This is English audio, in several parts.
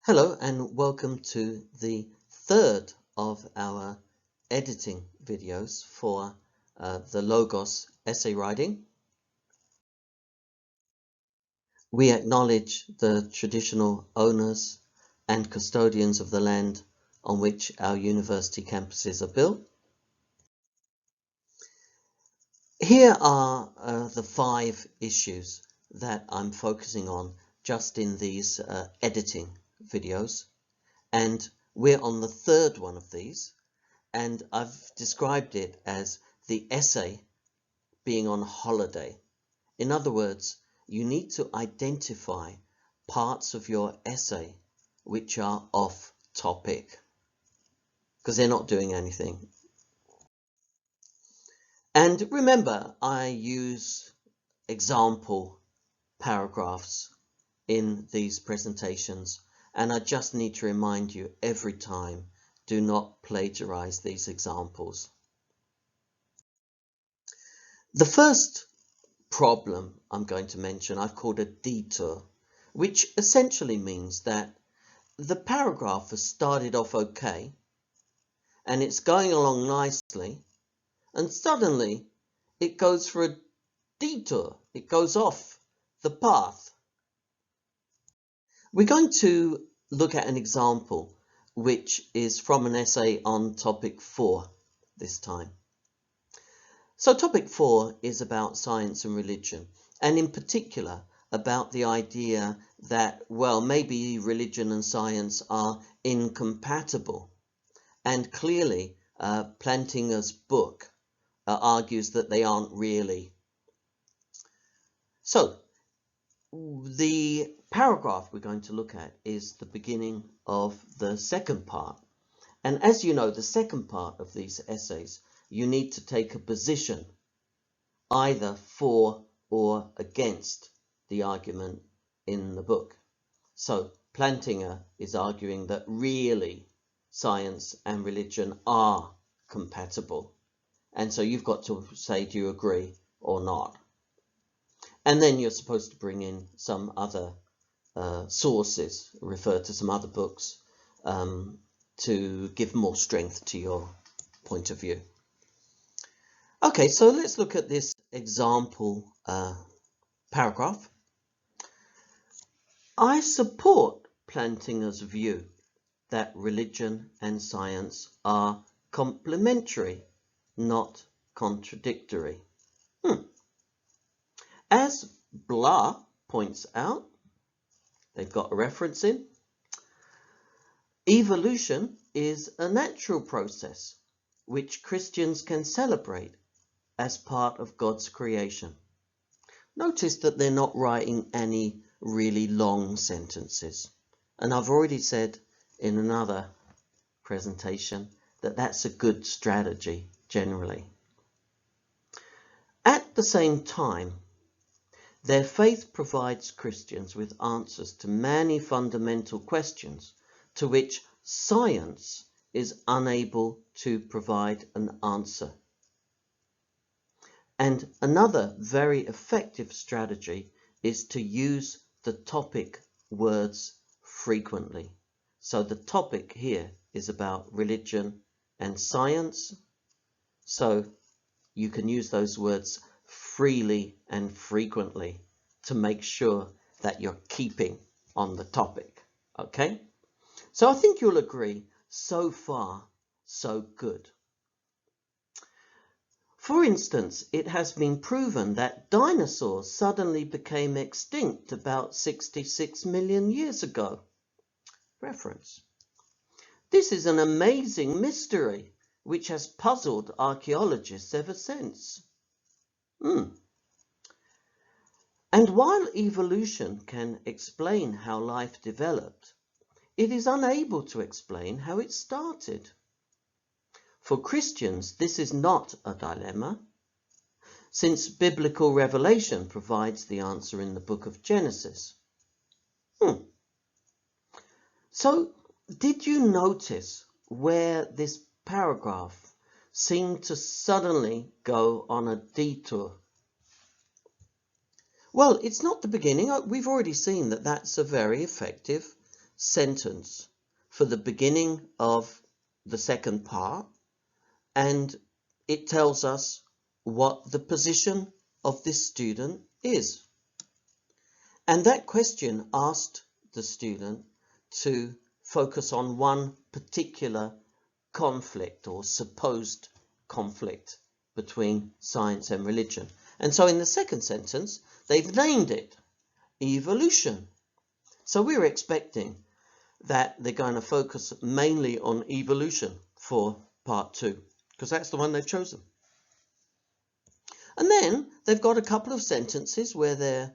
Hello and welcome to the third of our editing videos for the Logos essay writing. We acknowledge the traditional owners and custodians of the land on which our university campuses are built. Here are the 5 issues that I'm focusing on just in these editing videos, and we're on the third one of these, and I've described it as the essay being on holiday. In other words, you need to identify parts of your essay which are off topic because they're not doing anything. And remember, I use example paragraphs in these presentations, and I just need to remind you every time, do not plagiarize these examples. The first problem I'm going to mention I've called a detour, which essentially means that the paragraph has started off okay and it's going along nicely, and suddenly it goes for a detour. It goes off the path. We're going to look at an example which is from an essay on topic 4 this time. So topic 4 is about science and religion, and in particular about the idea that, well, maybe religion and science are incompatible. And clearly, Plantinga's book argues that they aren't really. So the paragraph we're going to look at is the beginning of the second part. And as you know, the second part of these essays, you need to take a position either for or against the argument in the book. So Plantinga is arguing that really science and religion are compatible. And so you've got to say, do you agree or not? And then you're supposed to bring in some other sources, refer to some other books to give more strength to your point of view. Okay, so let's look at this example paragraph. I support Plantinga's view that religion and science are complementary, not contradictory. As Blah points out, they've got a reference in, evolution is a natural process which Christians can celebrate as part of God's creation. Notice that they're not writing any really long sentences. And I've already said in another presentation that that's a good strategy generally. At the same time, their faith provides Christians with answers to many fundamental questions to which science is unable to provide an answer. And another very effective strategy is to use the topic words frequently. So the topic here is about religion and science. So you can use those words freely and frequently to make sure that you're keeping on the topic. Okay? So I think you'll agree, so far, so good. For instance, it has been proven that dinosaurs suddenly became extinct about 66 million years ago. Reference. This is an amazing mystery which has puzzled archaeologists ever since. And while evolution can explain how life developed, it is unable to explain how it started. For Christians, this is not a dilemma, since biblical revelation provides the answer in the book of Genesis. So, did you notice where this paragraph seemed to suddenly go on a detour? Well, it's not the beginning. We've already seen that that's a very effective sentence for the beginning of the second part, and it tells us what the position of this student is. And that question asked the student to focus on one particular conflict or supposed conflict between science and religion. And so in the second sentence, they've named it evolution. So we're expecting that they're going to focus mainly on evolution for part 2, because that's the one they've chosen. And then they've got a couple of sentences where they're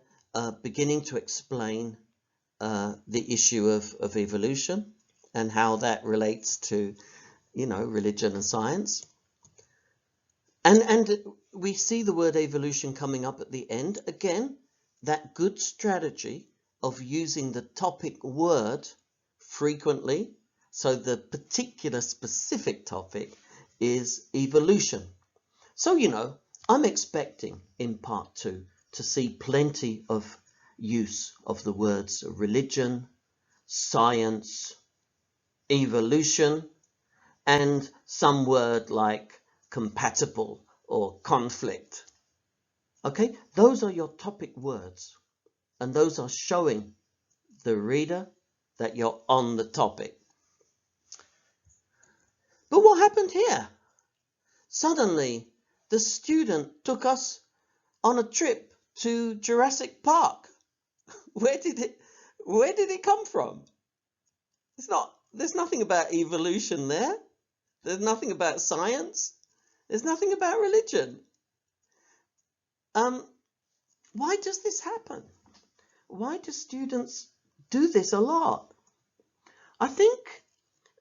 beginning to explain the issue of evolution and how that relates to, religion and science. And we see the word evolution coming up at the end. Again, that good strategy of using the topic word frequently. So the particular specific topic is evolution. So, I'm expecting in part 2 to see plenty of use of the words religion, science, evolution, and some word like compatible or conflict. Okay, those are your topic words, and those are showing the reader that you're on the topic. But what happened here? Suddenly, the student took us on a trip to Jurassic Park. Where did it come from? There's nothing about evolution there. There's nothing about science. There's nothing about religion. Why does this happen? Why do students do this a lot? I think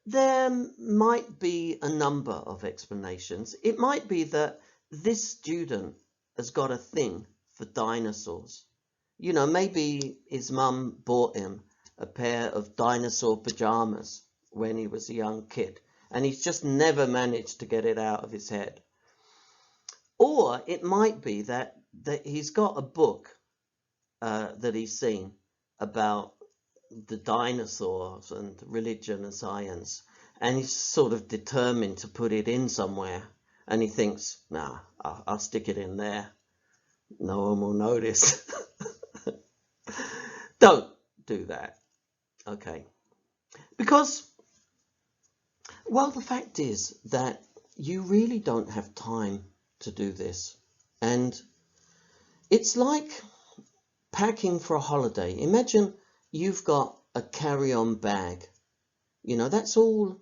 there might be a number of explanations. It might be that this student has got a thing for dinosaurs. Maybe his mum bought him a pair of dinosaur pajamas when he was a young kid, and he's just never managed to get it out of his head. Or it might be that he's got a book that he's seen about the dinosaurs and religion and science, and he's sort of determined to put it in somewhere, and he thinks, nah, I'll stick it in there. No one will notice. Don't do that, okay? Because, well, the fact is that you really don't have time to do this. And it's like packing for a holiday. Imagine you've got a carry-on bag. That's all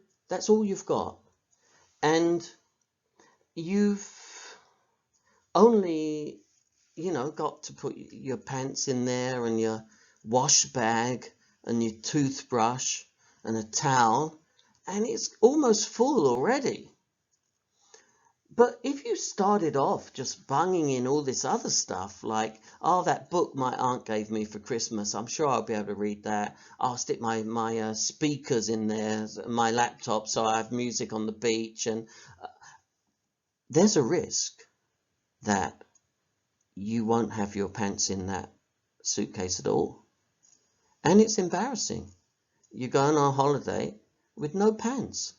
you've got. And you've only, got to put your pants in there and your wash bag and your toothbrush and a towel, and it's almost full already. But if you started off just bunging in all this other stuff, like, oh, that book my aunt gave me for Christmas, I'm sure I'll be able to read that. I'll stick my speakers in there, my laptop, so I have music on the beach. And there's a risk that you won't have your pants in that suitcase at all. And it's embarrassing. You're going on a holiday with no pants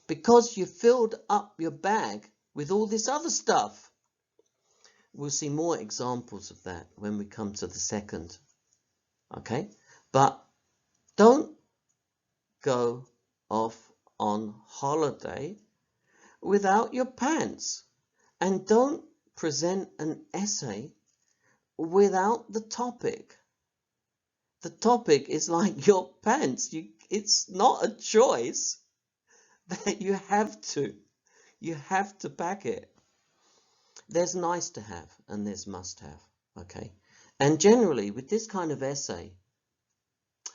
because you filled up your bag with all this other stuff. We'll see more examples of that when we come to the second. Okay? But don't go off on holiday without your pants. And don't present an essay without the topic. The topic is like your pants. It's not a choice that you have to. You have to pack it. There's nice to have and there's must have, okay? And generally with this kind of essay,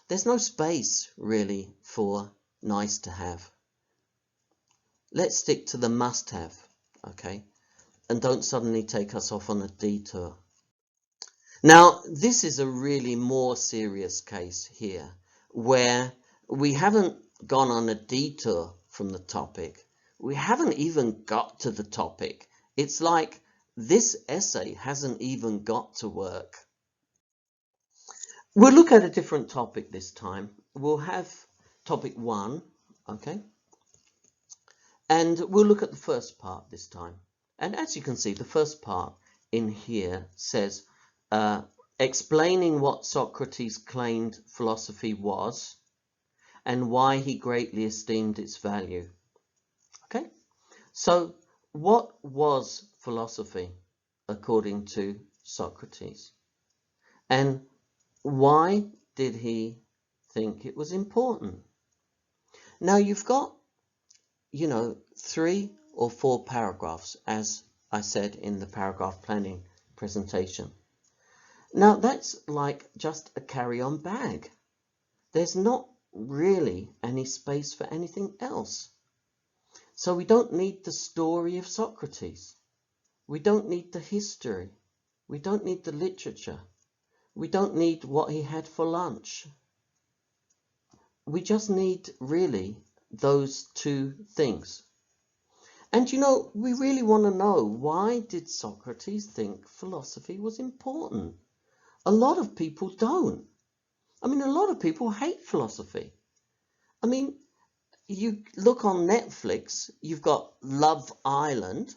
there's no space really for nice to have. Let's stick to the must have, okay? And don't suddenly take us off on a detour. Now, this is a really more serious case here where we haven't gone on a detour from the topic. We haven't even got to the topic. It's like this essay hasn't even got to work. We'll look at a different topic this time, we'll have topic 1, okay? And we'll look at the first part this time. And as you can see, the first part in here says, explaining what Socrates claimed philosophy was and why he greatly esteemed its value. Okay, so what was philosophy according to Socrates? And why did he think it was important? Now you've got, 3 or 4 paragraphs, as I said in the paragraph planning presentation. Now that's like just a carry-on bag. There's not really any space for anything else. So we don't need the story of Socrates. We don't need the history. We don't need the literature. We don't need what he had for lunch. We just need really those 2 things. And we really want to know, why did Socrates think philosophy was important? A lot of people don't. I mean, a lot of people hate philosophy. I mean, you look on Netflix, you've got Love Island.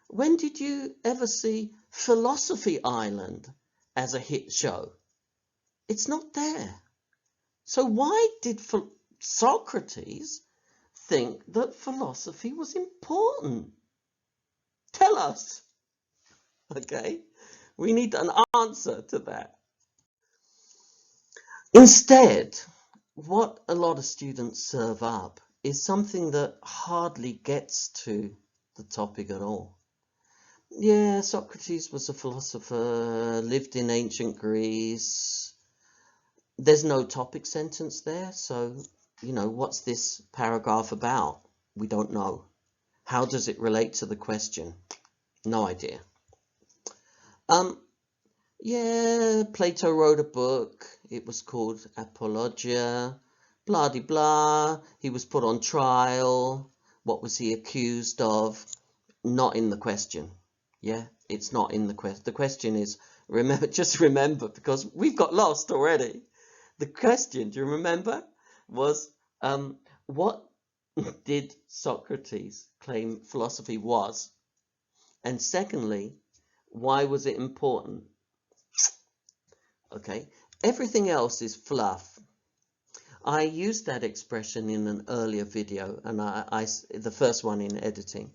When did you ever see Philosophy Island as a hit show? It's not there. So why did Socrates think that philosophy was important? Tell us. Okay, we need an answer to that. Instead, what a lot of students serve up is something that hardly gets to the topic at all. Yeah, Socrates was a philosopher, lived in ancient Greece. There's no topic sentence there, so, what's this paragraph about? We don't know. How does it relate to the question? No idea. Yeah, Plato wrote a book. It was called Apologia. Blah de blah. He was put on trial. What was he accused of? Not in the question. Yeah, it's not in the question. The question is, just remember, because we've got lost already. The question, do you remember, was what did Socrates claim philosophy was? And secondly, why was it important? Okay, everything else is fluff. I used that expression in an earlier video, and the first one in editing.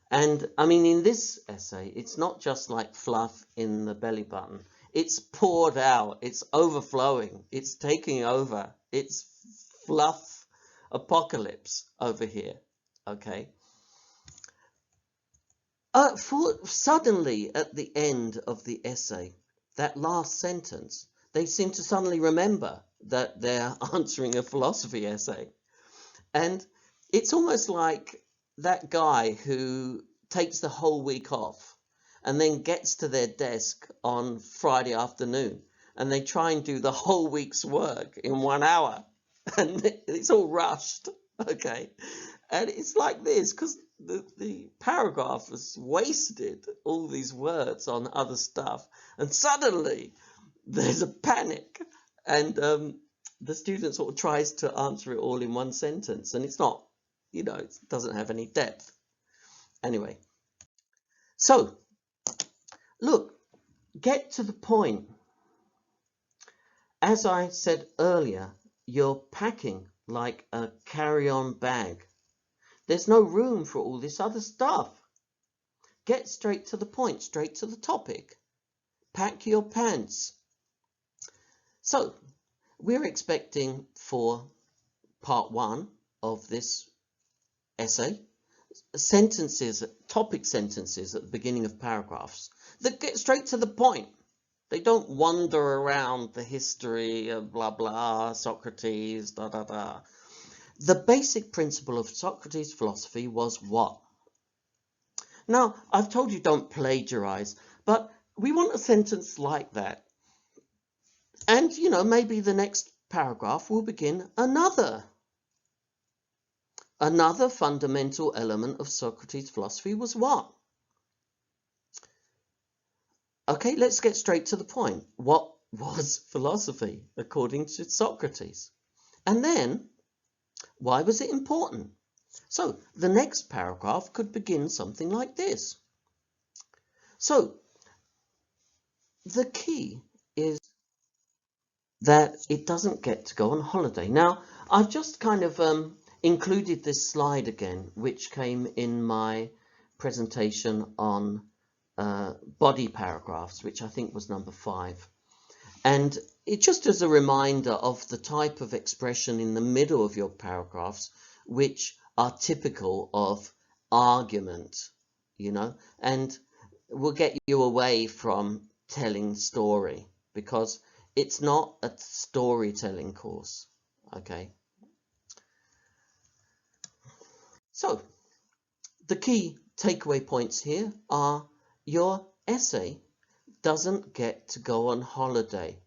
And I mean, in this essay, it's not just like fluff in the belly button. It's poured out. It's overflowing. It's taking over. It's fluff apocalypse over here. Okay. Suddenly, at the end of the essay, that last sentence, they seem to suddenly remember that they're answering a philosophy essay. And it's almost like that guy who takes the whole week off and then gets to their desk on Friday afternoon and they try and do the whole week's work in 1 hour. And it's all rushed, okay? And it's like this, because the paragraph has wasted all these words on other stuff. And suddenly there's a panic. And the student sort of tries to answer it all in one sentence. And it's not, it doesn't have any depth. Anyway, so look, get to the point. As I said earlier, you're packing like a carry-on bag. There's no room for all this other stuff. Get straight to the point, straight to the topic. Pack your pants. So, we're expecting for part 1 of this essay, topic sentences at the beginning of paragraphs that get straight to the point. They don't wander around the history of blah blah, Socrates, da da da. The basic principle of Socrates' philosophy was what? Now, I've told you don't plagiarize, but we want a sentence like that. And, maybe the next paragraph will begin another fundamental element of Socrates' philosophy was what? Okay, let's get straight to the point. What was philosophy according to Socrates? And then, why was it important? So the next paragraph could begin something like this. So the key is that it doesn't get to go on holiday. Now, I've just kind of included this slide again, which came in my presentation on body paragraphs, which I think was number 5. And it just as a reminder of the type of expression in the middle of your paragraphs, which are typical of argument, you know, and will get you away from telling story, because it's not a storytelling course, okay? So the key takeaway points here are: your essay doesn't get to go on holiday.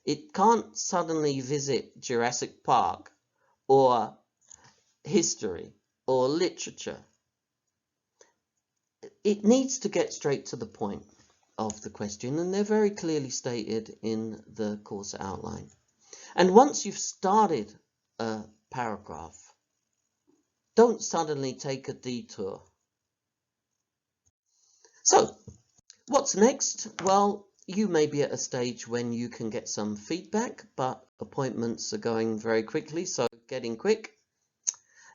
It can't suddenly visit Jurassic Park or history or literature. It needs to get straight to the point of the question, and they're very clearly stated in the course outline. And once you've started a paragraph, don't suddenly take a detour. So, what's next? Well, you may be at a stage when you can get some feedback, but appointments are going very quickly, so getting quick.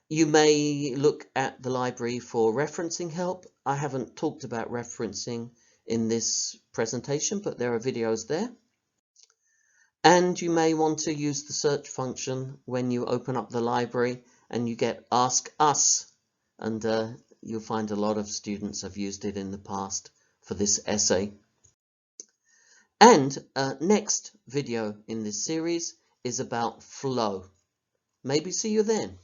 You may look at the library for referencing help. I haven't talked about referencing in this presentation, but there are videos there. And you may want to use the search function when you open up the library and you get Ask Us, and you'll find a lot of students have used it in the past for this essay. And next video in this series is about flow. Maybe see you then.